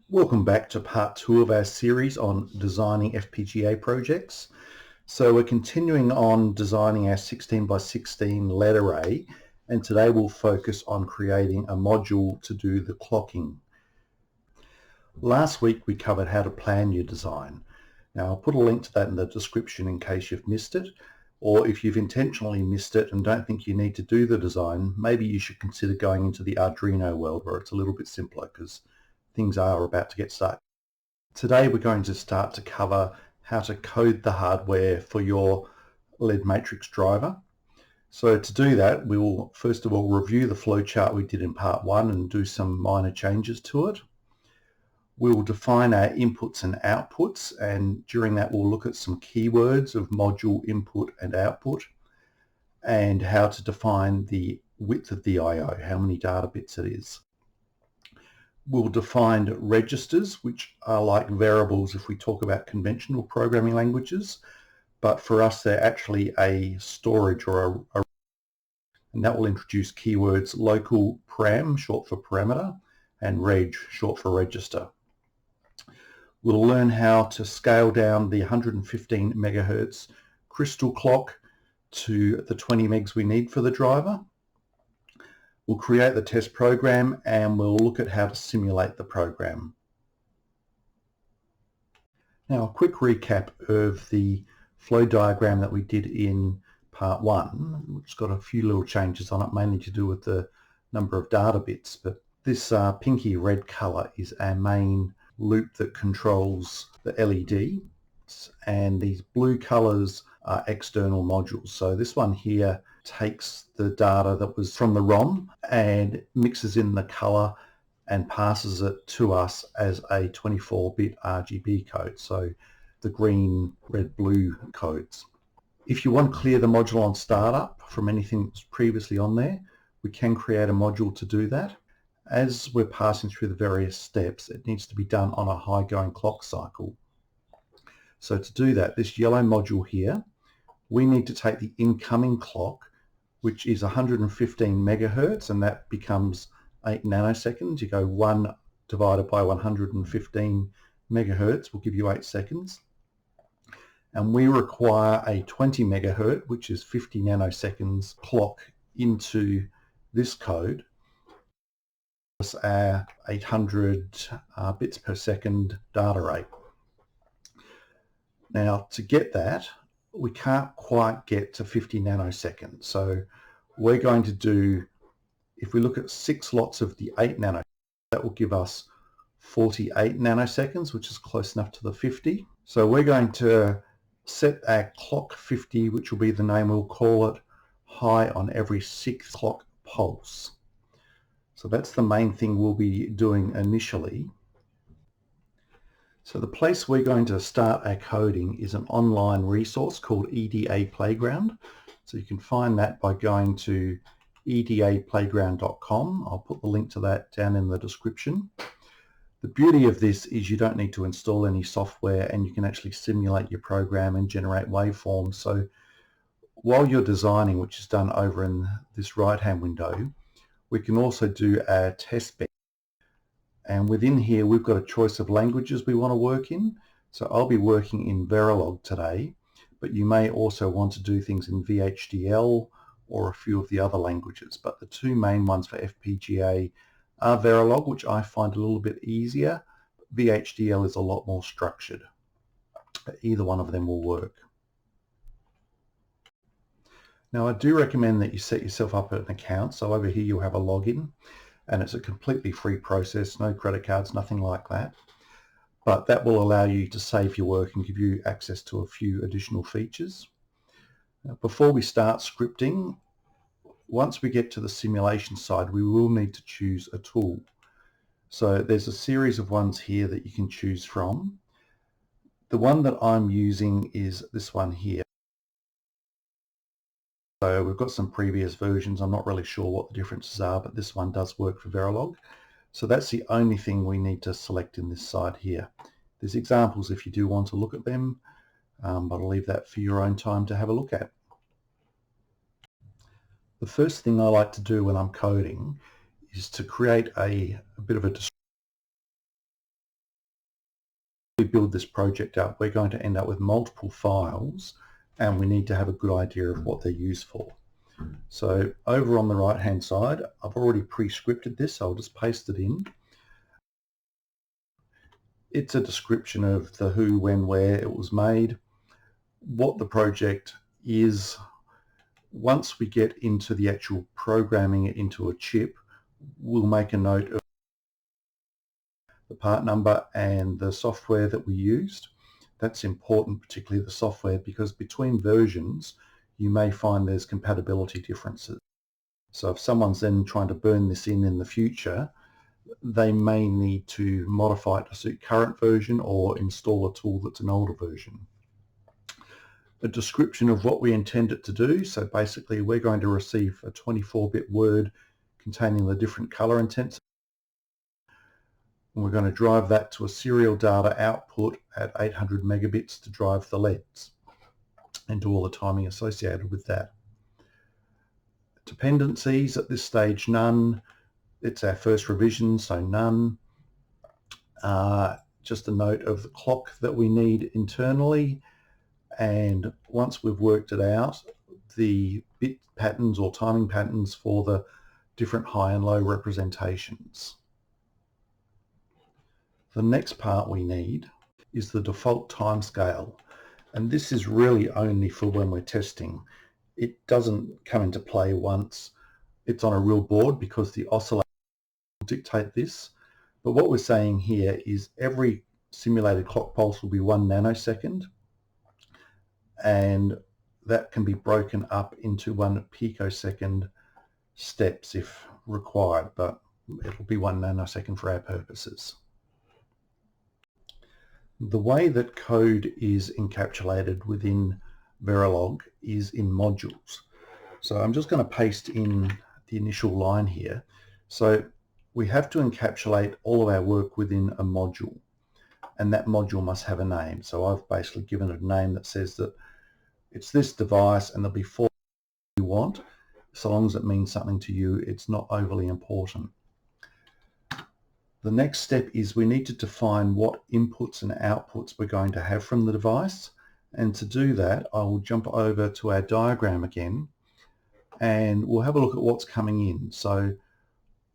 Welcome back to part 2 of our series on designing FPGA projects. So we're continuing on designing our 16 by 16 LED array, and today we'll focus on creating a module to do the clocking. Last week we covered how to plan your design. Now I'll put a link to that in the description in case you've missed it, or if you've intentionally missed it and don't think you need to do the design, maybe you should consider going into the Arduino world where it's a little bit simpler because things are about to get started. Today we're going to start to cover how to code the hardware for your LED matrix driver. So to do that, we will first of all review the flowchart we did in part 1 and do some minor changes to it. We will define our inputs and outputs, and during that we'll look at some keywords of module input and output and how to define the width of the I/O, how many data bits it is. We'll define registers, which are like variables if we talk about conventional programming languages, but for us they're actually a storage or and that will introduce keywords local param, short for parameter, and reg, short for register. We'll learn how to scale down the 115 megahertz crystal clock to the 20 megs we need for the driver. We'll create the test program and we'll look at how to simulate the program. Now a quick recap of the flow diagram that we did in part 1, which has got a few little changes on it, mainly to do with the number of data bits, but this pinky red color is our main loop that controls the LED, and these blue colors are external modules. So this one here takes the data that was from the ROM and mixes in the color and passes it to us as a 24-bit RGB code, so the green, red, blue codes. If you want to clear the module on startup from anything that's previously on there, we can create a module to do that. As we're passing through the various steps, it needs to be done on a high-going clock cycle. So to do that, this yellow module here, we need to take the incoming clock, which is 115 megahertz, and that becomes 8 nanoseconds. You go 1 divided by 115 megahertz will give you 8 seconds. And we require a 20 megahertz, which is 50 nanoseconds, clock into this code. That's our 800 bits per second data rate. Now to get that, we can't quite get to 50 nanoseconds. So we're going to do, if we look at 6 lots of the 8 nanoseconds, that will give us 48 nanoseconds, which is close enough to the 50. So we're going to set our clock 50, which will be the name, we'll call it high on every 6 clock pulse. So that's the main thing we'll be doing initially. So the place we're going to start our coding is an online resource called EDA Playground. So you can find that by going to EDAplayground.com. I'll put the link to that down in the description. The beauty of this is you don't need to install any software and you can actually simulate your program and generate waveforms. So while you're designing, which is done over in this right-hand window, we can also do our Testbench. And within here, we've got a choice of languages we want to work in. So I'll be working in Verilog today, but you may also want to do things in VHDL or a few of the other languages. But the two main ones for FPGA are Verilog, which I find a little bit easier. VHDL is a lot more structured. Either one of them will work. Now I do recommend that you set yourself up an account. So over here you'll have a login, and it's a completely free process, no credit cards, nothing like that. But that will allow you to save your work and give you access to a few additional features. Now, before we start scripting, once we get to the simulation side, we will need to choose a tool. So there's a series of ones here that you can choose from. The one that I'm using is this one here. So we've got some previous versions. I'm not really sure what the differences are, but this one does work for Verilog. So that's the only thing we need to select in this side here. There's examples if you do want to look at them, but I'll leave that for your own time to have a look at. The first thing I like to do when I'm coding is to create a bit of a description we build this project up, we're going to end up with multiple files, and we need to have a good idea of what they're used for. So over on the right hand side, I've already pre-scripted this, so I'll just paste it in. It's a description of the who, when, where it was made, what the project is. Once we get into the actual programming it into a chip, we'll make a note of the part number and the software that we used. That's important, particularly the software, because between versions you may find there's compatibility differences. So if someone's then trying to burn this in the future, they may need to modify it to suit current version or install a tool that's an older version. A description of what we intend it to do. So basically we're going to receive a 24-bit word containing the different color intensities. And we're going to drive that to a serial data output at 800 megabits to drive the LEDs and do all the timing associated with that. Dependencies at this stage, none. It's our first revision, so none. Just a note of the clock that we need internally, and once we've worked it out, the bit patterns or timing patterns for the different high and low representations. The next part we need is the default timescale, and this is really only for when we're testing. It doesn't come into play once it's on a real board because the oscillator will dictate this. But what we're saying here is every simulated clock pulse will be 1 nanosecond, and that can be broken up into 1 picosecond steps if required, but it'll be 1 nanosecond for our purposes. The way that code is encapsulated within Verilog is in modules. So I'm just going to paste in the initial line here. So we have to encapsulate all of our work within a module, and that module must have a name. So I've basically given it a name that says that it's this device, and there'll be 4 you want. So long as it means something to you, it's not overly important. The next step is we need to define what inputs and outputs we're going to have from the device. And to do that, I will jump over to our diagram again, and we'll have a look at what's coming in. So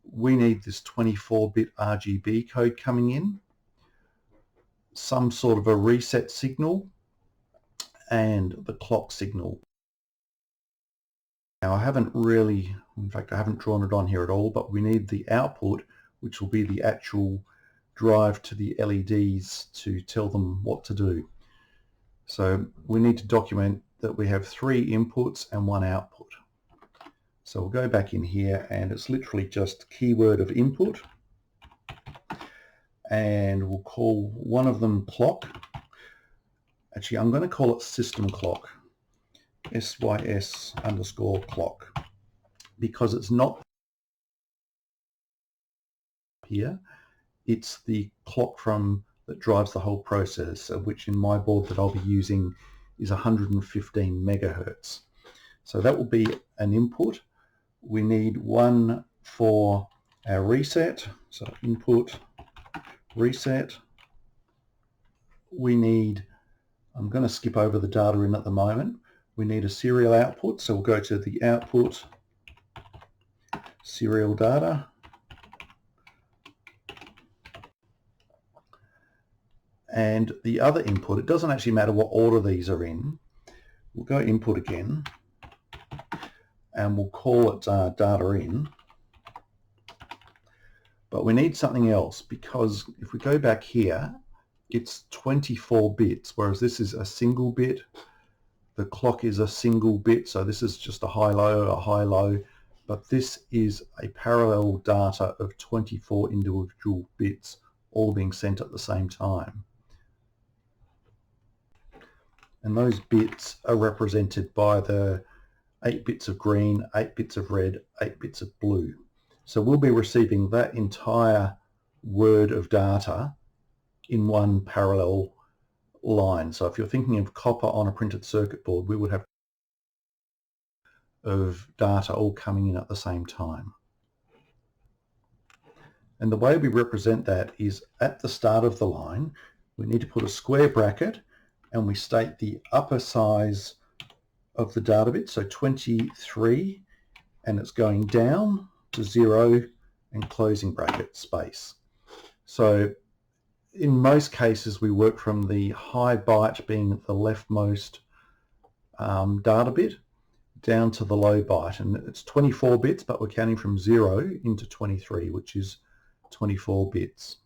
we need this 24-bit RGB code coming in, some sort of a reset signal, and the clock signal. Now I haven't drawn it on here at all, but we need the output, which will be the actual drive to the LEDs to tell them what to do. So we need to document that we have 3 inputs and 1 output. So we'll go back in here, and it's literally just keyword of input, and we'll call one of them clock. Actually, I'm going to call it system clock, SYS_clock, because it's not here, it's the clock that drives the whole process, which in my board that I'll be using is 115 megahertz. So that will be an input. We need one for our reset, so input, reset. We need, I'm going to skip over the data in at the moment, we need a serial output, so we'll go to the output, serial data, and the other input, it doesn't actually matter what order these are in. We'll go input again, and we'll call it data in. But we need something else, because if we go back here, it's 24 bits, whereas this is a single bit. The clock is a single bit, so this is just a high-low, but this is a parallel data of 24 individual bits, all being sent at the same time. And those bits are represented by the 8 bits of green, 8 bits of red, 8 bits of blue. So we'll be receiving that entire word of data in one parallel line. So if you're thinking of copper on a printed circuit board, we would have of data all coming in at the same time. And the way we represent that is at the start of the line, we need to put a square bracket and we state the upper size of the data bit, so 23, and it's going down to 0 and closing bracket space. So in most cases we work from the high byte being the leftmost data bit down to the low byte, and it's 24 bits, but we're counting from 0 into 23, which is 24 bits.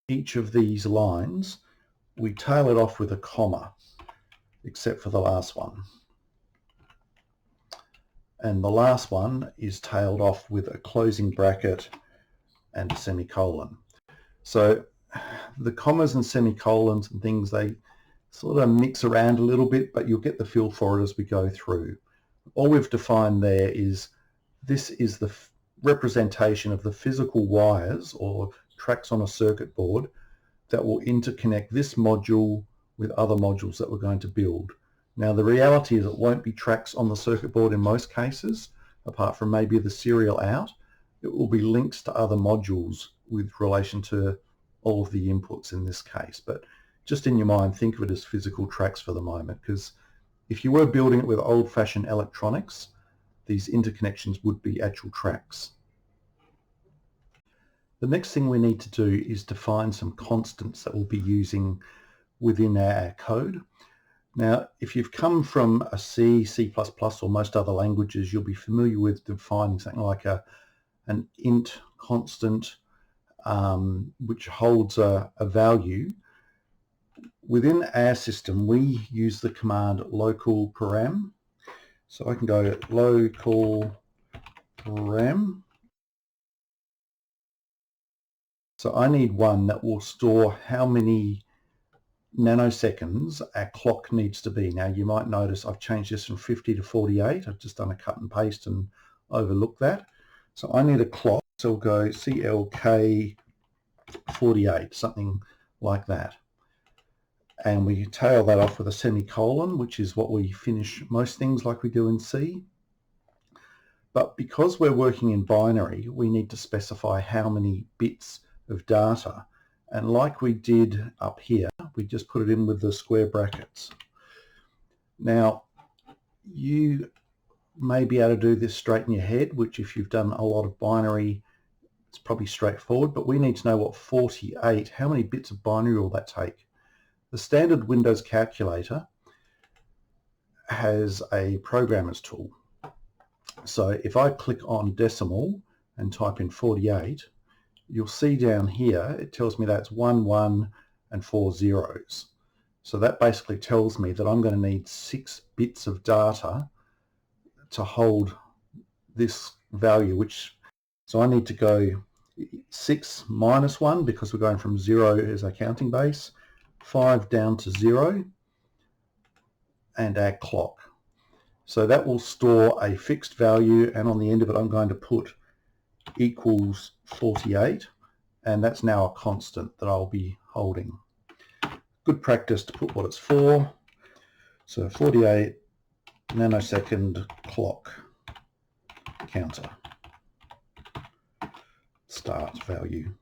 Each of these lines we tail it off with a comma, except for the last one. And the last one is tailed off with a closing bracket and a semicolon. So the commas and semicolons and things, they sort of mix around a little bit, but you'll get the feel for it as we go through. All we've defined there is this is the representation of the physical wires or tracks on a circuit board that will interconnect this module with other modules that we're going to build. Now the reality is it won't be tracks on the circuit board in most cases, apart from maybe the serial out. It will be links to other modules with relation to all of the inputs in this case. But just in your mind, think of it as physical tracks for the moment, because if you were building it with old-fashioned electronics, these interconnections would be actual tracks. The next thing we need to do is define some constants that we'll be using within our code. Now, if you've come from a C, C++, or most other languages, you'll be familiar with defining something like an int constant, which holds a value. Within our system, we use the command local param. So I can go local param. So I need one that will store how many nanoseconds our clock needs to be. Now you might notice I've changed this from 50 to 48. I've just done a cut and paste and overlooked that. So I need a clock, so we'll go CLK 48, something like that. And we tail that off with a semicolon, which is what we finish most things like we do in C. But because we're working in binary, we need to specify how many bits of data. And like we did up here, we just put it in with the square brackets. Now, you may be able to do this straight in your head, which if you've done a lot of binary, it's probably straightforward, but we need to know what 48, how many bits of binary will that take? The standard Windows calculator has a programmer's tool. So if I click on decimal and type in 48, you'll see down here it tells me that's 1, 1 and 4 zeros. So that basically tells me that I'm going to need 6 bits of data to hold this value, so I need to go 6 minus 1 because we're going from 0 as our counting base, 5 down to 0, and our clock. So that will store a fixed value, and on the end of it I'm going to put equals 48, and that's now a constant that I'll be holding. Good practice to put what it's for. So 48 nanosecond clock counter start value.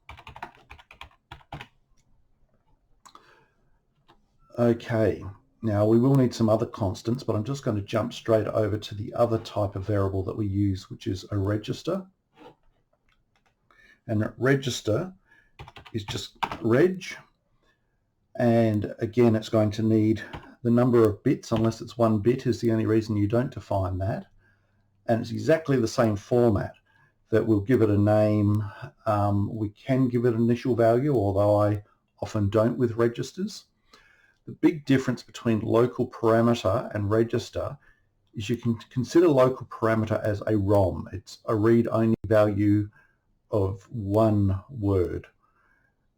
Okay, now we will need some other constants, but I'm just going to jump straight over to the other type of variable that we use, which is a register. And register is just reg, and again it's going to need the number of bits, unless it's 1 bit is the only reason you don't define that, and it's exactly the same format that we'll give it a name. We can give it an initial value, although I often don't with registers. The big difference between local parameter and register is you can consider local parameter as a ROM. It's a read-only value of 1 word.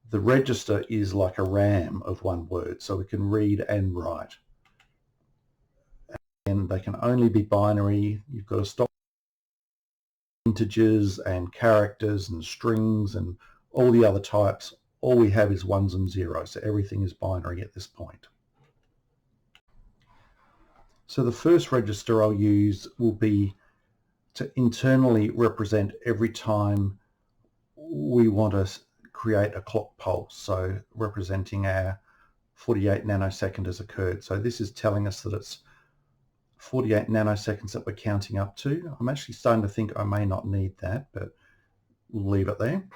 The register is like a RAM of 1 word, so we can read and write. And they can only be binary. You've got to stop integers and characters and strings and all the other types. All we have is 1s and 0s, so everything is binary at this point. So the first register I'll use will be to internally represent every time we want to create a clock pulse, so representing our 48 nanosecond has occurred. So this is telling us that it's 48 nanoseconds that we're counting up to. I'm actually starting to think I may not need that, but we'll leave it there.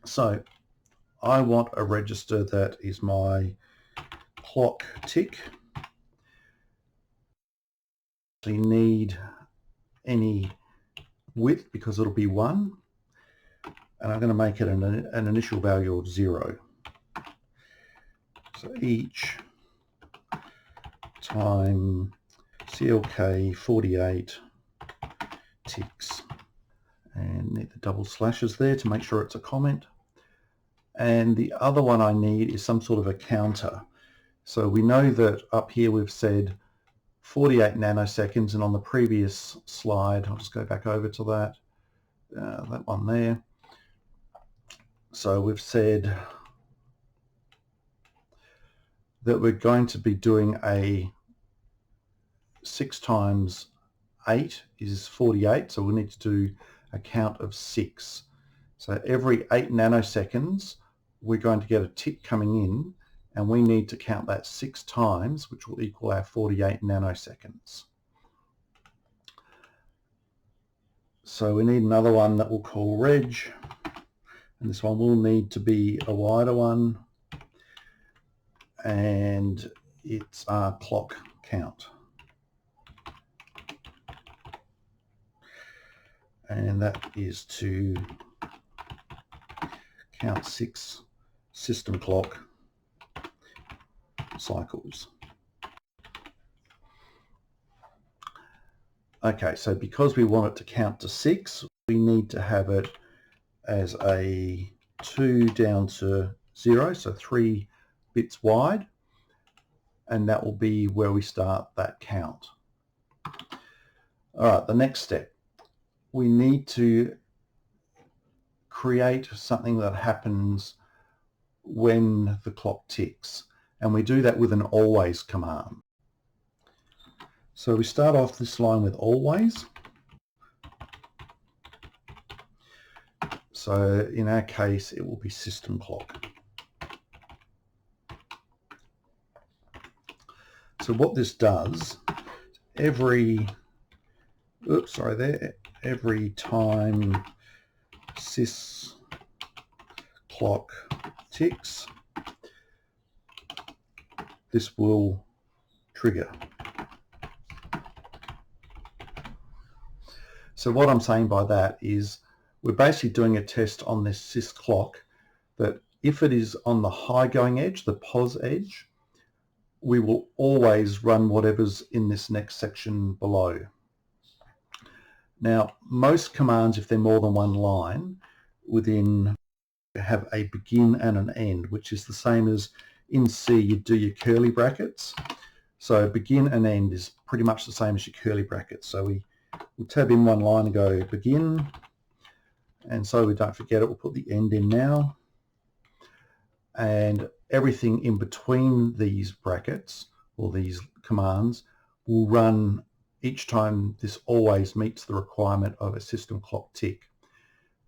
So I want a register that is my clock tick. We need any width because it'll be 1, and I'm going to make it an initial value of 0. So each time CLK 48 ticks, and need the double slashes there to make sure it's a comment. And the other one I need is some sort of a counter. So we know that up here we've said 48 nanoseconds, and on the previous slide, I'll just go back over to that one there. So we've said that we're going to be doing a 6 times 8 is 48, so we need to do a count of 6. So every 8 nanoseconds we're going to get a tick coming in, and we need to count that 6 times, which will equal our 48 nanoseconds. So we need another one that we'll call reg, and this one will need to be a wider one, and it's our clock count. And that is to count 6 system clock cycles. Okay, so because we want it to count to 6, we need to have it as a 2 down to 0, so 3 bits wide, and that will be where we start that count. All right, the next step. We need to create something that happens when the clock ticks, and we do that with an always command. So we start off this line with always. So in our case it will be system clock. So what this does, every time sys clock ticks, this will trigger. So what I'm saying by that is we're basically doing a test on this sys clock that if it is on the high going edge, the pos edge, we will always run whatever's in this next section below. Now, most commands, if they're more than one line, within have a begin and an end, which is the same as in C you do your curly brackets. So begin and end is pretty much the same as your curly brackets. So we'll tab in one line and go begin, and so we don't forget it, we'll put the end in now. And everything in between these brackets, or these commands, will run each time this always meets the requirement of a system clock tick.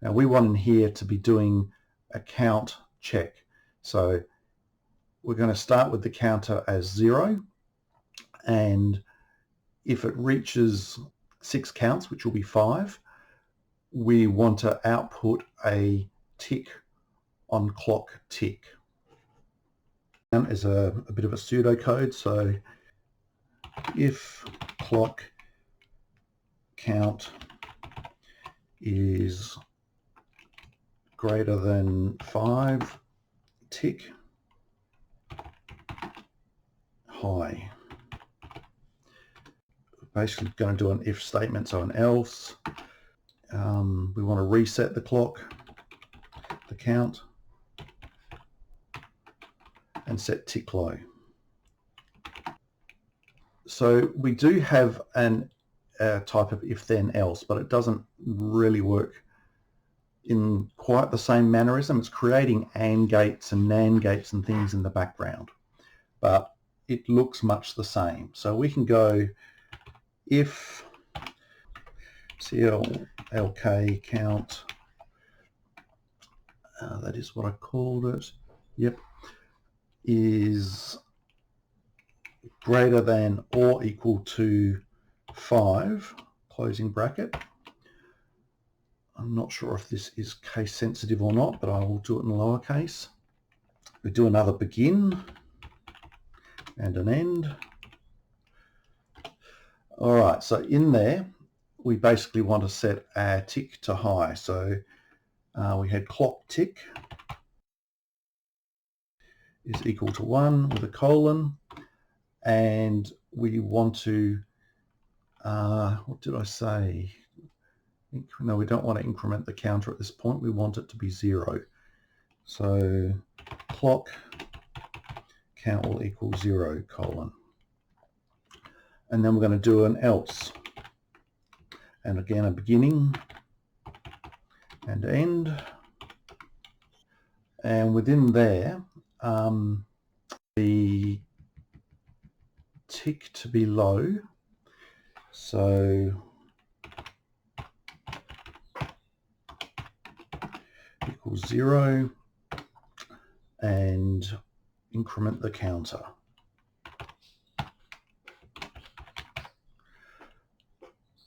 Now we want in here to be doing a count check. So we're going to start with the counter as 0, and if it reaches 6 counts, which will be 5, we want to output a tick on clock tick. Is a bit of a pseudocode, so if clock count is greater than 5, tick high. Basically going to do an if statement, so an else. We want to reset the clock, the count, and set tick low. So we do have a type of if then else, but it doesn't really work in quite the same mannerism. It's creating AND gates and NAND gates and things in the background, but it looks much the same. So we can go if CLK count that is what I called it, yep, is greater than or equal to 5, closing bracket. I'm not sure if this is case sensitive or not, but I will do it in lowercase. We do another begin and an end. All right, so in there, we basically want to set our tick to high. So we had clock tick is equal to 1 with a colon, and we want to, what did I say? No, we don't want to increment the counter at this point. We want it to be 0. So clock count will equal 0 colon. And then we're going to do an else. And again, a beginning and end. And within there, the tick to be low. So equals 0 and increment the counter.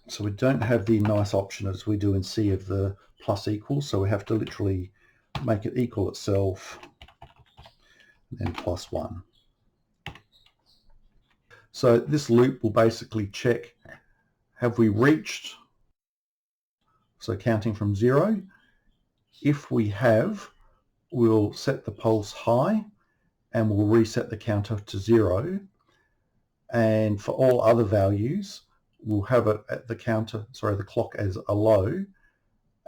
So we don't have the nice option as we do in C of the plus equal, so we have to literally make it equal itself and then plus 1. So this loop will basically check, have we reached, so counting from 0. If we have, we'll set the pulse high and we'll reset the counter to 0. And for all other values, we'll have it at the clock as a low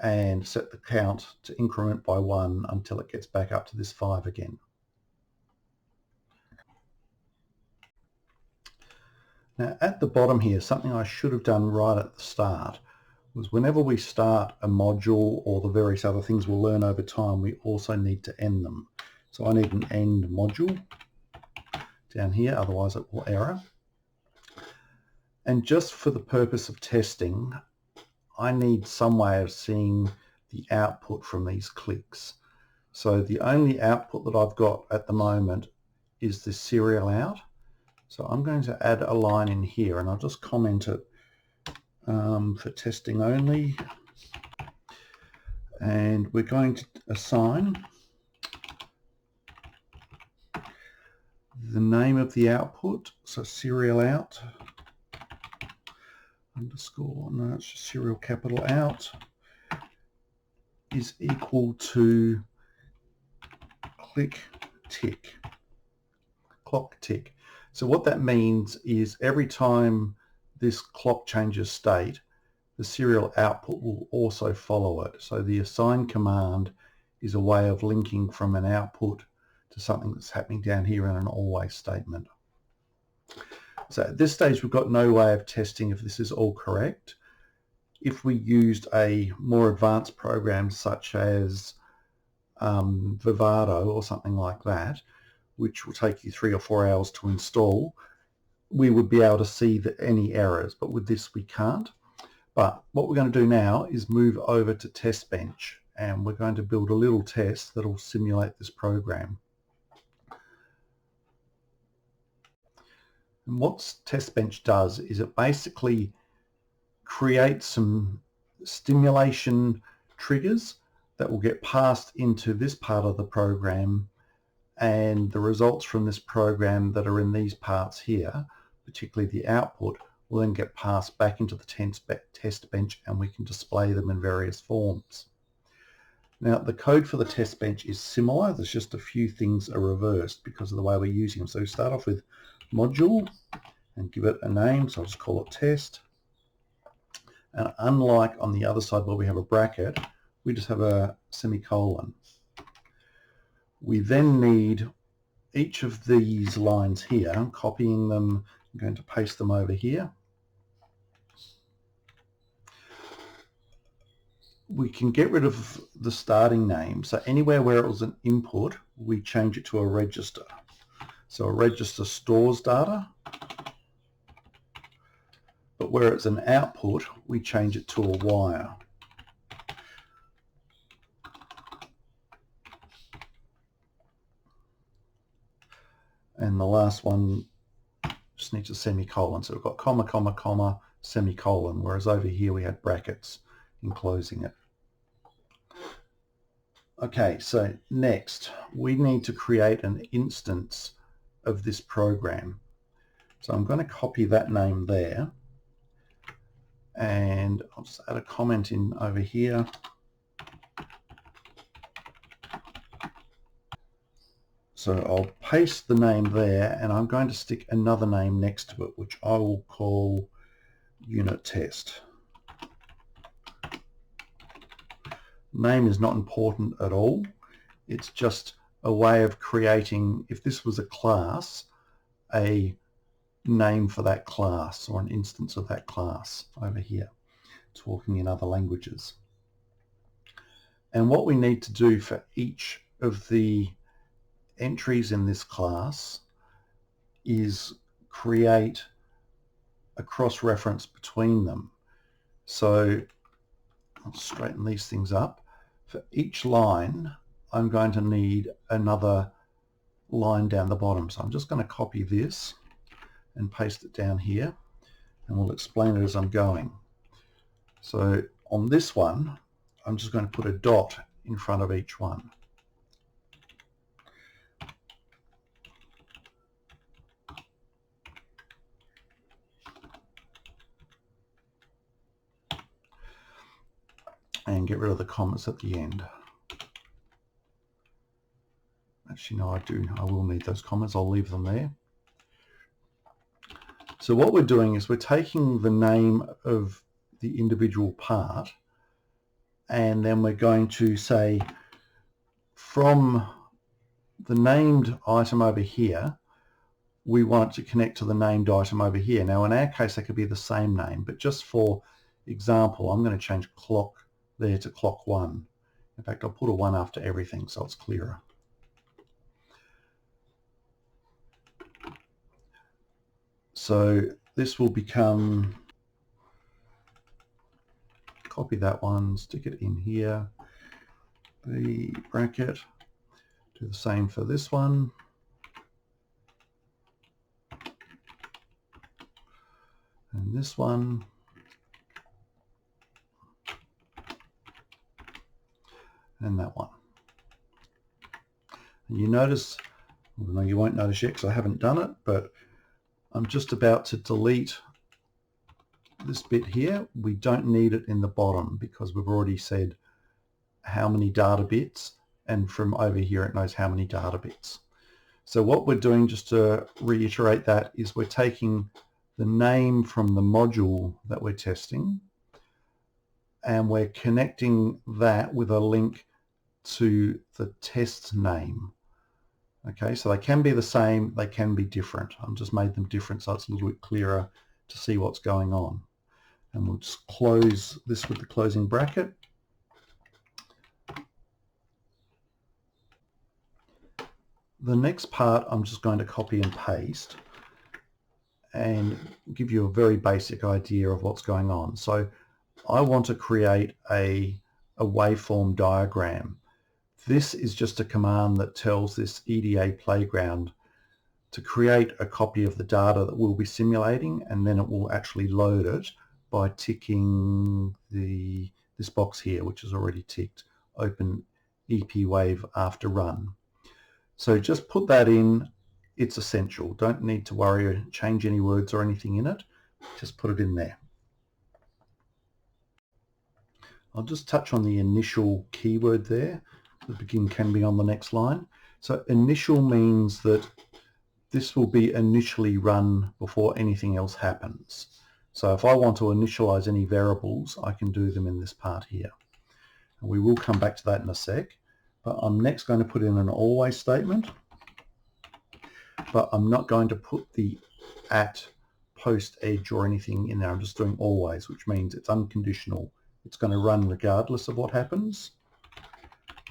and set the count to increment by 1 until it gets back up to this 5 again. Now at the bottom here, something I should have done right at the start was whenever we start a module or the various other things we'll learn over time, we also need to end them. So I need an end module down here, otherwise it will error. And just for the purpose of testing, I need some way of seeing the output from these clicks. So the only output that I've got at the moment is the serial out. So I'm going to add a line in here and I'll just comment it for testing only. And we're going to assign the name of the output, so serial out underscore, no, it's just serial capital out is equal to clock tick. So what that means is every time this clock changes state, the serial output will also follow it. So the assign command is a way of linking from an output to something that's happening down here in an always statement. So at this stage, we've got no way of testing if this is all correct. If we used a more advanced program such as Vivado or something like that, which will take you 3 or 4 hours to install, we would be able to see any errors, but with this we can't. But what we're going to do now is move over to Testbench, and we're going to build a little test that will simulate this program. And what Testbench does is it basically creates some stimulation triggers that will get passed into this part of the program, and the results from this program that are in these parts here, particularly the output, will then get passed back into the Testbench and we can display them in various forms. Now the code for the Testbench is similar, there's just a few things are reversed because of the way we're using them. So we start off with module and give it a name, so I'll just call it test. And unlike on the other side where we have a bracket, we just have a semicolon. We then need each of these lines here. I'm copying them, I'm going to paste them over here. We can get rid of the starting name. So anywhere where it was an input, we change it to a register. So a register stores data, but where it's an output, we change it to a wire. And the last one just needs a semicolon. So we've got comma, comma, comma, semicolon, whereas over here we had brackets enclosing it. Okay, so next we need to create an instance of this program. So I'm going to copy that name there, and I'll just add a comment in over here. So I'll paste the name there, and I'm going to stick another name next to it, which I will call unit test. Name is not important at all. It's just a way of creating, if this was a class, a name for that class or an instance of that class over here, talking in other languages. And what we need to do for each of the entries in this class is create a cross-reference between them. So I'll straighten these things up. For each line, I'm going to need another line down the bottom. So I'm just going to copy this and paste it down here, and we'll explain it as I'm going. So on this one, I'm just going to put a dot in front of each one. And get rid of the comments at the end. Actually, no, I will need those comments. I'll leave them there. So what we're doing is we're taking the name of the individual part, and then we're going to say from the named item over here, we want it to connect to the named item over here. Now in our case, that could be the same name, but just for example, I'm going to change clock there to clock 1. In fact, I'll put a 1 after everything so it's clearer. So this will become, copy that one, stick it in here, the bracket, do the same for this one. And this one. And that one. And you notice, no, you won't notice yet because I haven't done it, but I'm just about to delete this bit here. We don't need it in the bottom because we've already said how many data bits, and from over here it knows how many data bits. So what we're doing, just to reiterate that, is we're taking the name from the module that we're testing, and we're connecting that with a link to the test name. Okay, so they can be the same, they can be different. I've just made them different so it's a little bit clearer to see what's going on. And we'll just close this with the closing bracket. The next part I'm just going to copy and paste and give you a very basic idea of what's going on. So I want to create a waveform diagram. This is just a command that tells this EDA Playground to create a copy of the data that we'll be simulating, and then it will actually load it by ticking this box here, which is already ticked, open EPWave after run. So just put that in. It's essential. Don't need to worry or change any words or anything in it. Just put it in there. I'll just touch on the initial keyword there. The begin can be on the next line. So initial means that this will be initially run before anything else happens. So if I want to initialize any variables, I can do them in this part here. And we will come back to that in a sec. But I'm next going to put in an always statement. But I'm not going to put the at, post, edge or anything in there. I'm just doing always, which means it's unconditional. It's going to run regardless of what happens.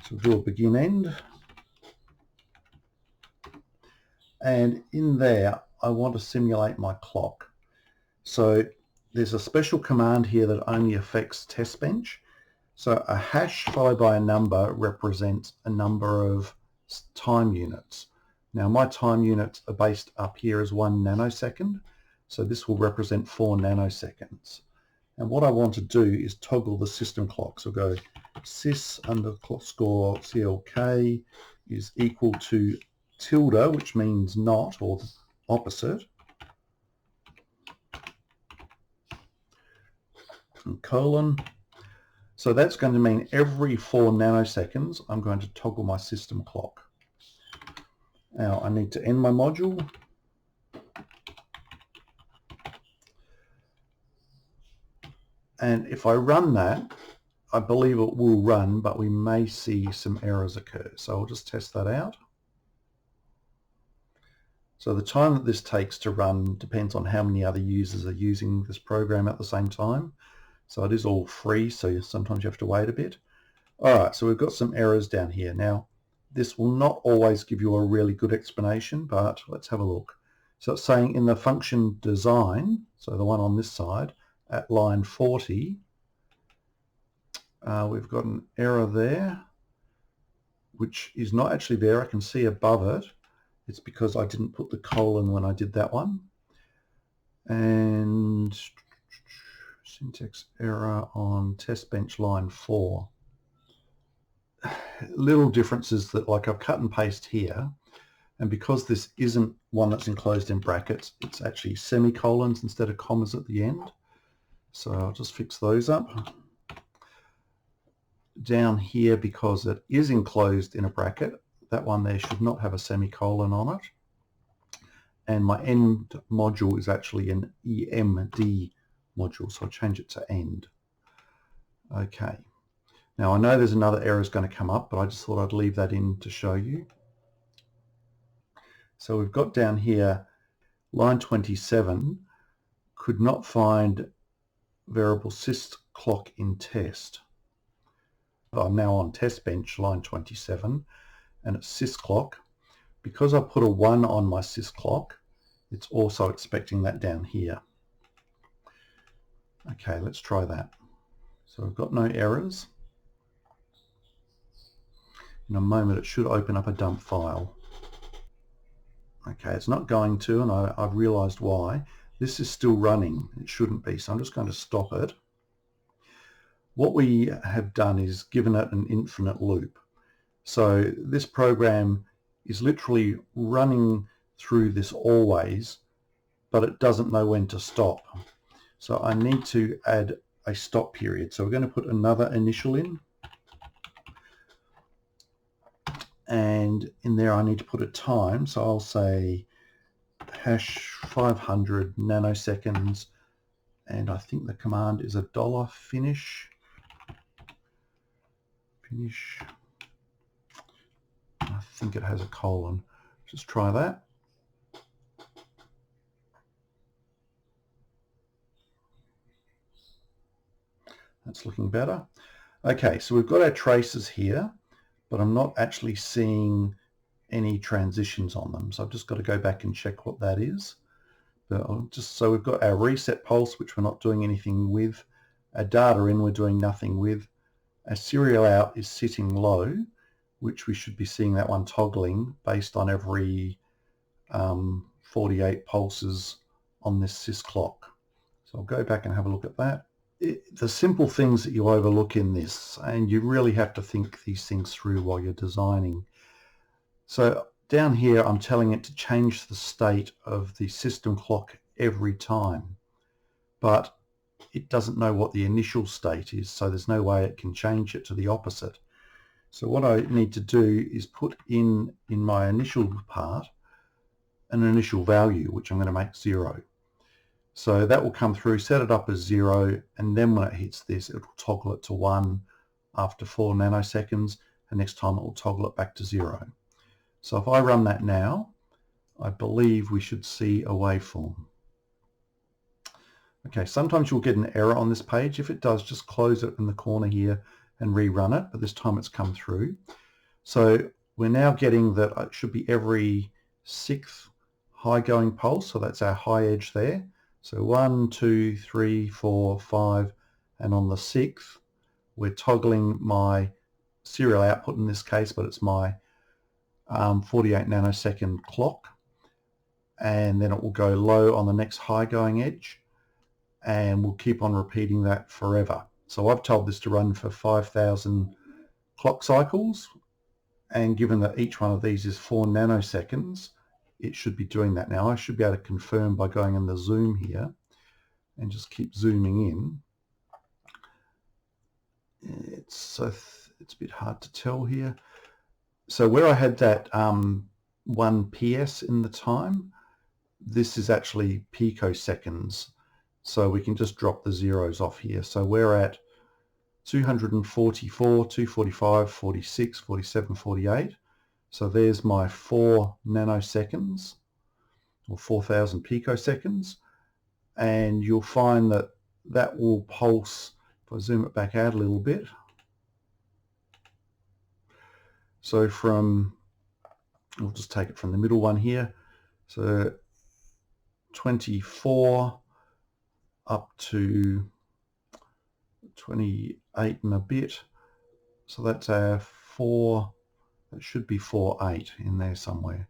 So we'll do a begin end. And in there, I want to simulate my clock. So there's a special command here that only affects Testbench. So a hash followed by a number represents a number of time units. Now my time units are based up here as 1 nanosecond, so this will represent 4 nanoseconds. And what I want to do is toggle the system clock. So go sys_clock CLK is equal to tilde, which means not, or the opposite, and colon. So that's going to mean every 4 nanoseconds I'm going to toggle my system clock. Now I need to end my module. And if I run that, I believe it will run, but we may see some errors occur. So I'll just test that out. So the time that this takes to run depends on how many other users are using this program at the same time. So it is all free, so sometimes you have to wait a bit. All right, so we've got some errors down here. Now, this will not always give you a really good explanation, but let's have a look. So it's saying in the function design, so the one on this side, at line 40, we've got an error there, which is not actually there. I can see above it. It's because I didn't put the colon when I did that one. And syntax error on Testbench line 4. Little differences that, like, I've cut and paste here, and because this isn't one that's enclosed in brackets, it's actually semicolons instead of commas at the end. So I'll just fix those up. Down here, because it is enclosed in a bracket, that one there should not have a semicolon on it. And my end module is actually an EMD module, so I'll change it to end. Okay. Now I know there's another error is going to come up, but I just thought I'd leave that in to show you. So we've got down here, line 27, could not find variable sys clock in test. I'm now on Testbench line 27, and it's sys clock. Because I put a 1 on my sys clock, it's also expecting that down here. Okay, let's try that. So I've got no errors. In a moment it should open up a dump file. Okay, it's not going to, and I've realized why. This is still running. It shouldn't be, so I'm just going to stop it. What we have done is given it an infinite loop. So this program is literally running through this always, but it doesn't know when to stop. So I need to add a stop period. So we're going to put another initial in. And in there I need to put a time. So I'll say hash 500 nanoseconds. And I think the command is $finish. Finish. I think it has a colon. Just try that. That's looking better. Okay, so we've got our traces here, but I'm not actually seeing any transitions on them. So I've just got to go back and check what that is. But so we've got our reset pulse, which we're not doing anything with. Our data in, we're doing nothing with. Our serial out is sitting low, which we should be seeing that one toggling based on every 48 pulses on this sys clock. So I'll go back and have a look at that. The simple things that you overlook in this, and you really have to think these things through while you're designing. So down here I'm telling it to change the state of the system clock every time, but it doesn't know what the initial state is, so there's no way it can change it to the opposite. So what I need to do is put in my initial part an initial value, which I'm going to make 0. So that will come through, set it up as 0, and then when it hits this, it will toggle it to 1 after 4 nanoseconds, and next time it will toggle it back to 0. So if I run that now, I believe we should see a waveform. Okay, sometimes you'll get an error on this page. If it does, just close it in the corner here and rerun it, but this time it's come through. So we're now getting that it should be every 6th high going pulse, so that's our high edge there. So 1, 2, 3, 4, 5, and on the 6th, we're toggling my serial output in this case, but it's my 48 nanosecond clock, and then it will go low on the next high going edge, and we'll keep on repeating that forever. So I've told this to run for 5,000 clock cycles, and given that each one of these is 4 nanoseconds, it should be doing that. Now I should be able to confirm by going in the zoom here and just keep zooming in. It's a bit hard to tell here. So where I had that 1 ps in the time, this is actually picoseconds. So we can just drop the zeros off here. So we're at 244, 245, 46, 47, 48. So there's my 4 nanoseconds, or 4,000 picoseconds. And you'll find that that will pulse, if I zoom it back out a little bit. So we'll just take it from the middle one here. So 24 up to 28 and a bit. So that's our 4, that should be 48 in there somewhere.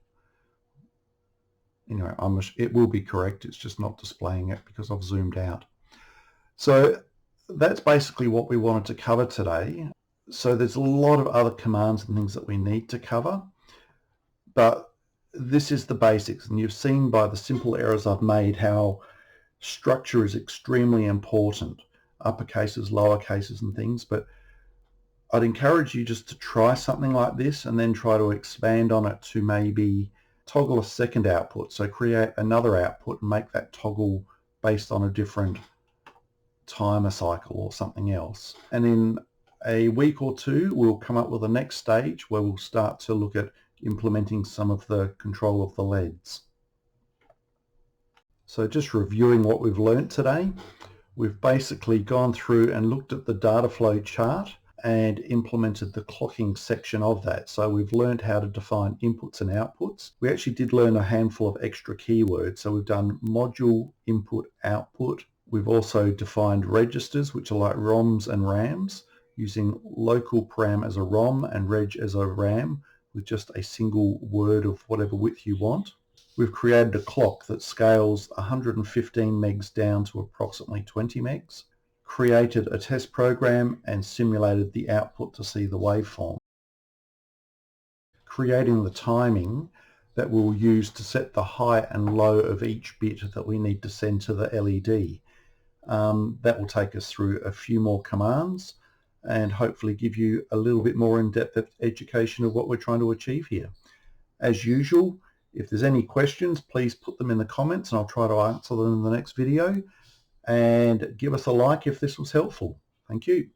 Anyway, it will be correct, it's just not displaying it because I've zoomed out. So that's basically what we wanted to cover today. So there's a lot of other commands and things that we need to cover, but this is the basics, and you've seen by the simple errors I've made how structure is extremely important, upper cases, lower cases and things. But I'd encourage you just to try something like this and then try to expand on it to maybe toggle a second output. So create another output and make that toggle based on a different timer cycle or something else. And in a week or two, we'll come up with the next stage where we'll start to look at implementing some of the control of the LEDs. So just reviewing what we've learned today, we've basically gone through and looked at the data flow chart and implemented the clocking section of that. So we've learned how to define inputs and outputs. We actually did learn a handful of extra keywords. So we've done module, input, output. We've also defined registers, which are like ROMs and RAMs, using local param as a ROM and reg as a RAM with just a single word of whatever width you want. We've created a clock that scales 115 megs down to approximately 20 megs, created a test program and simulated the output to see the waveform, creating the timing that we'll use to set the high and low of each bit that we need to send to the LED. That will take us through a few more commands and hopefully give you a little bit more in-depth education of what we're trying to achieve here. As usual, if there's any questions, please put them in the comments and I'll try to answer them in the next video. And give us a like if this was helpful. Thank you.